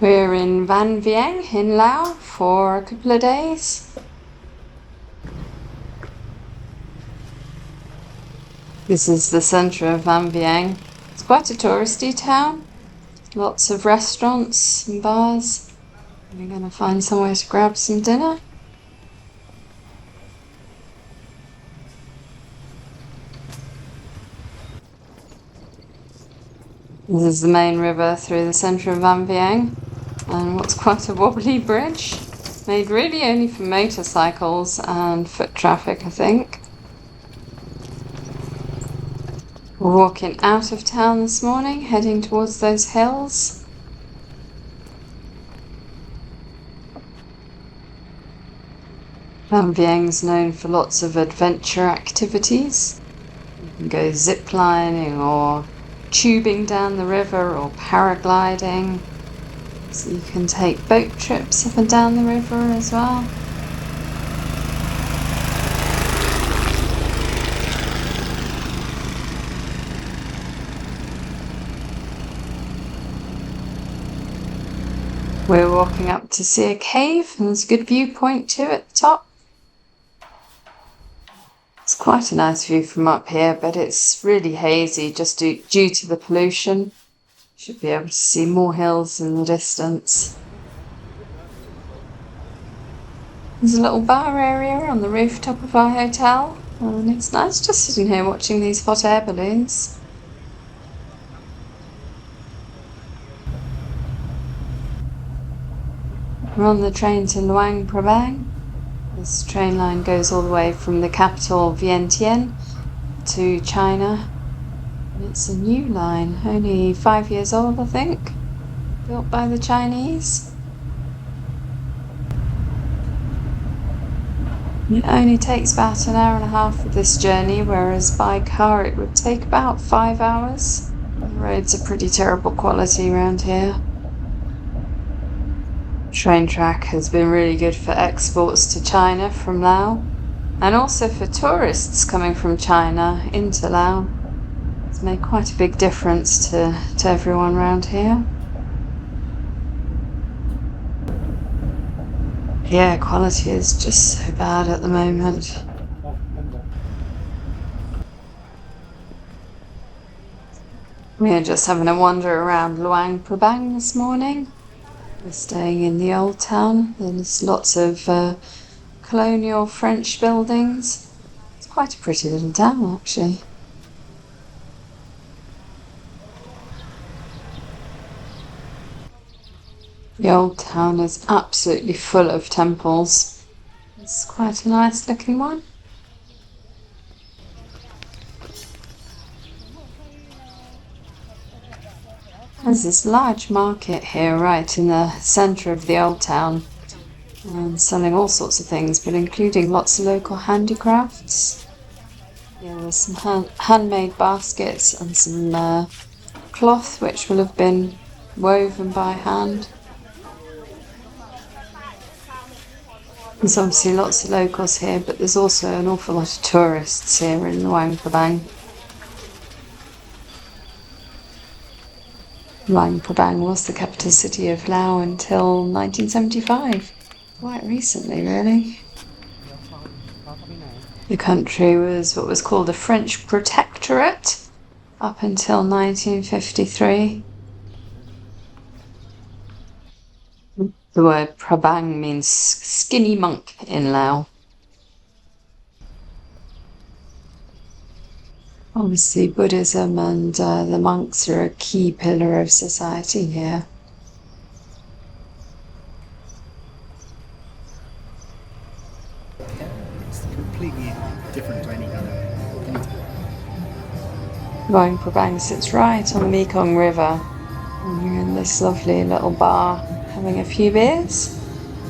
We're in Vang Vieng in Laos for a couple of days. This is the centre of Vang Vieng. It's quite a touristy town. Lots of restaurants and bars. We're going to find somewhere to grab some dinner. This is the main river through the centre of Vang Vieng, and what's quite a wobbly bridge, made really only for motorcycles and foot traffic, I think. We're walking out of town this morning, heading towards those hills. Vang Vieng's known for lots of adventure activities. You can go ziplining or tubing down the river or paragliding. So you can take boat trips up and down the river as well. We're walking up to see a cave, and there's a good viewpoint too at the top. It's quite a nice view from up here, but it's really hazy just due to the pollution. Should be able to see more hills in the distance. There's a little bar area on the rooftop of our hotel, and it's nice just sitting here watching these hot air balloons. We're on the train to Luang Prabang. This train line goes all the way from the capital Vientiane to China. And it's a new line, only 5 years old, I think, built by the Chinese. It only takes about an hour and a half of this journey, whereas by car it would take about 5 hours. The roads are pretty terrible quality around here. Train track has been really good for exports to China from Laos, and also for tourists coming from China into Laos. It's made quite a big difference to everyone around here. The air quality is just so bad at the moment. We're just having a wander around Luang Prabang this morning. We're staying in the old town. There's lots of colonial French buildings. It's quite a pretty little town, actually. The old town is absolutely full of temples. It's quite a nice looking one. There's this large market here right in the centre of the old town, selling all sorts of things, but including lots of local handicrafts. Yeah, there's some handmade baskets and some cloth which will have been woven by hand. There's obviously lots of locals here, but there's also an awful lot of tourists here in Luang Prabang. Luang Prabang was the capital city of Laos until 1975. Quite recently, really. The country was what was called a French protectorate up until 1953. The word Prabang means skinny monk in Lao. Obviously, Buddhism and the monks are a key pillar of society here. It's completely different to any kind of Luang Prabang sits right on the Mekong River. And we're in this lovely little bar having a few beers.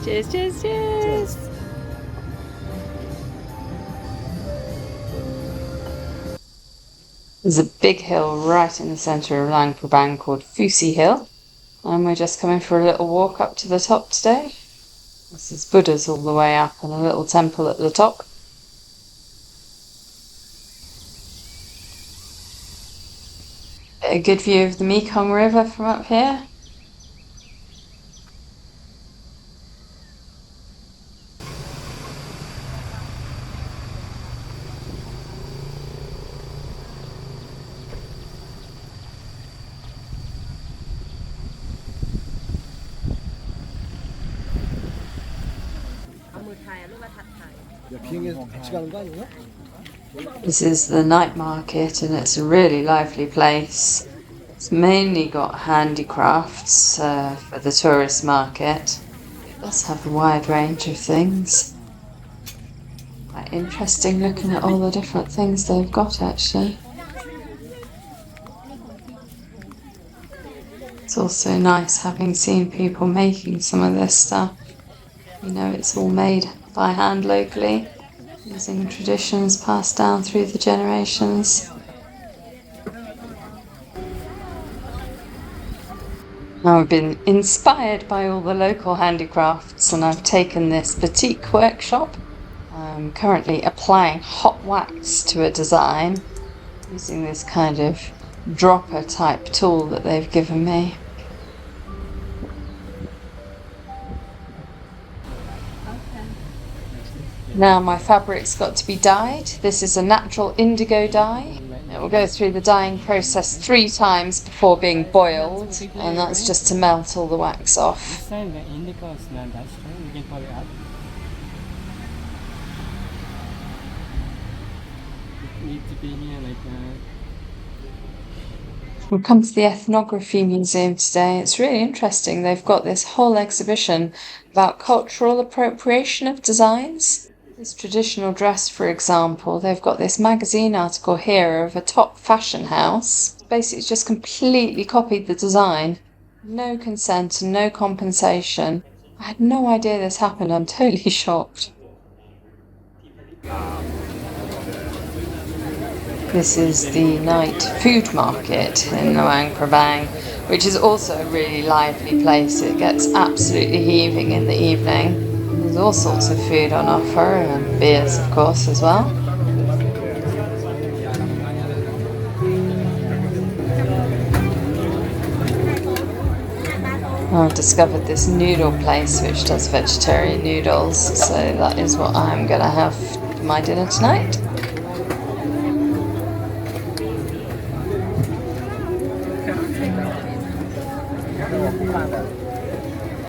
Cheers, cheers, cheers! There's a big hill right in the centre of Luang Prabang called Fusi Hill, and we're just coming for a little walk up to the top today. This is Buddha's all the way up and a little temple at the top. A good view of the Mekong River from up here. This is the night market and it's a really lively place. It's mainly got handicrafts for the tourist market. It does have a wide range of things. Quite interesting looking at all the different things they've got actually. It's also nice having seen people making some of this stuff. You know, it's all made by hand locally, using traditions passed down through the generations. Now I've been inspired by all the local handicrafts and I've taken this boutique workshop. I'm currently applying hot wax to a design using this kind of dropper type tool that they've given me. Now my fabric's got to be dyed. This is a natural indigo dye. It will go through the dyeing process 3 times before being boiled, and that's just to melt all the wax off. We'll come to the Ethnography Museum today. It's really interesting. They've got this whole exhibition about cultural appropriation of designs. This traditional dress, for example, they've got this magazine article here of a top fashion house. Basically, it's just completely copied the design. No consent and no compensation. I had no idea this happened. I'm totally shocked. This is the night food market in Luang Prabang, which is also a really lively place. It gets absolutely heaving in the evening. There's all sorts of food on offer, and beers of course as well. I've discovered this noodle place which does vegetarian noodles, so that is what I'm going to have for my dinner tonight.